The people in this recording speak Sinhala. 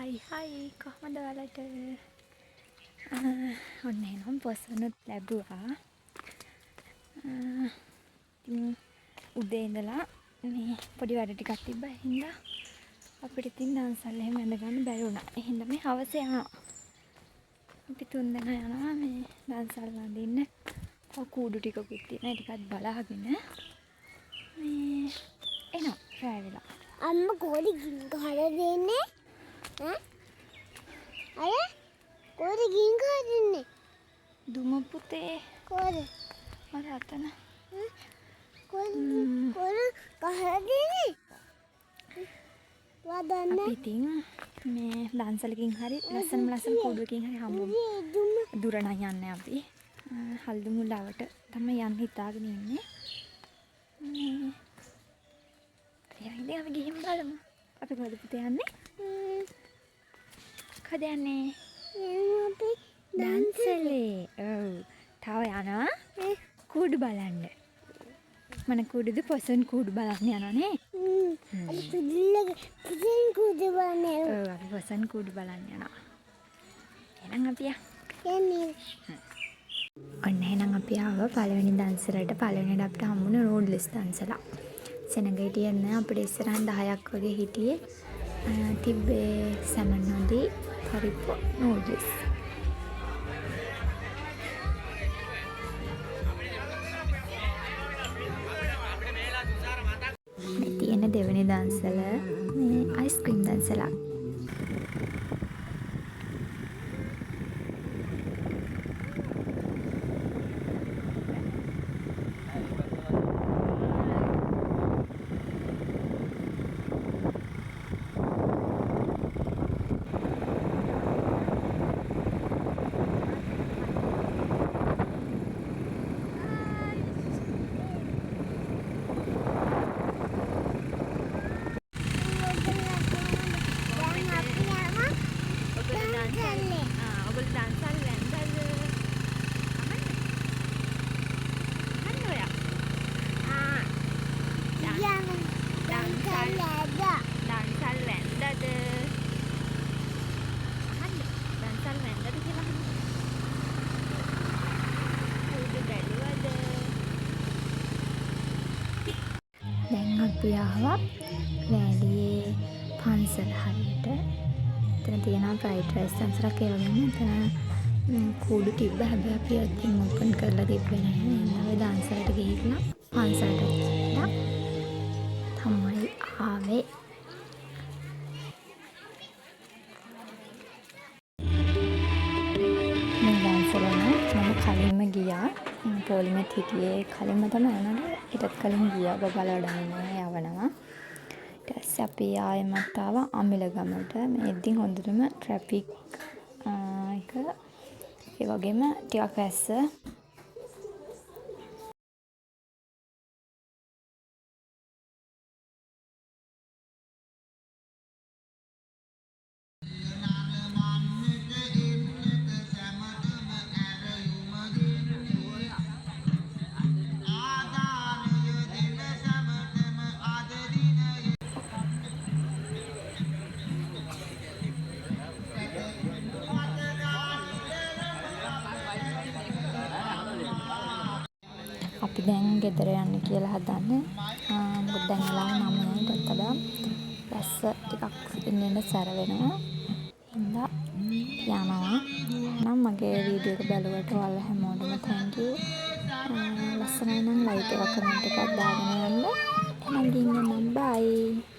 හයි කොහමද ඔයාලට? ඔන්න එහෙනම් පොසනුත් ලැබුවා. ඉතින් උදේ ඉඳලා මේ පොඩි වැඩ ටිකක් තිබ්බා. හින්දා අපිට ඉතින් දන්සල් එහෙම ඇඳ ගන්න බැරි වුණා. එහෙනම් මේ හවස යනවා. අපි 3 දෙනා යනවා මේ දන්සල් අඳින්න. තව කූඩු ටිකකුත් තියෙනවා. ඒ ටිකත් බලාගෙන මේ එනවා රැ වෙලා. අම්මා කොහෙද ගින් ගහලා දෙන්නේ? ඈ? අය කොහෙද ගින් ගහලා දෙන්නේ? දුම පුතේ කොහෙද? අර අතන. කොහෙද ගහලා දෙන්නේ? වදන්න. අපි ඉතින් මේ දන්සලකින් හරි ලස්සන කූඩුවකින් හරි හම්බුමු. දුර නම් යන්නේ අපි. හල්දු මුලාවට තමයි යන්න හිතාගෙන ඉන්නේ. ඉතින් අපි ගිහින් බලමු. අපි කොහෙද පුතේ යන්නේ? කොහෙද යන්නේ? අපි දන්සලේ. ඔව්. තව යනවා කූඩු බලන්න. මන කූඩුද පොසන් කූඩු බලන්න යනවා නේ? අපි පුදුල්ලගේ කූඩු බලන්න යනවා. ඔව් අපි පොසන් කූඩු බලන්න යනවා. එහෙනම් අපි යන්නේ. ඔන්න එහෙනම් අපි ආවා පළවෙනි දන්සලට. පළවෙනිට අපිට හම්බුනේ රෝඩ්ලෙස් දන්සලා. සෙනඟ හිටියේ නැහැ. අපිට ඉස්සරහන් 10ක් වගේ හිටියේ. තිබ්බේ සැමන් නොදී පරිප්පු නූඩ්ල්ස්. මේ තියෙන දෙවෙනි දන්සල මේ අයිස්ක්‍රීම් දන්සලා. දැන් අපි ආවා වැලියේ පන්සල හරියට. එතන තියෙනවා ෆ්‍රයිඩ් රයිස් දන්සලක් ඒ වගේම එතන කූඩු තිබ්බ. හැබැයි අපි අතින් ඕපන් කරලා තිබ්බේ නැහැ. එහෙනම් අපි දන්සලට ගිහිල්ලා පන්සලට ගිහිල්ලා තමයි ආවේ. මේ දන්සල මම කලින්ම ගියා. පොලිමෙත් හිටියේ කලින්ම තමයි නේද? ඊටත් කලින් ගියා බබලඩන්න යවනවා. ඊට පස්සේ අපි ආයෙමත් ආවා අමිලගමට. මේ ඉතින් හොඳටම ට්‍රැෆික් එක ඒ වගේම ටිකක් වැස්ස. අපි දැන් ගෙදර යන්න කියලා හදන්නේ. මොකද දැන් වෙලාව 9ට වඩා වැස්ස ටිකක් ඉන්න සැර වෙනවා. හින්දා යනවා. නම් මගේ වීඩියෝ එක බලුවට ඔයාලා හැමෝටම thank you. ලස්සනයි නම් ලයික් එකක් කමෙන්ට් එකක් දාගෙන යන්න. එහෙනම් ගිහින් එන්නම් bye.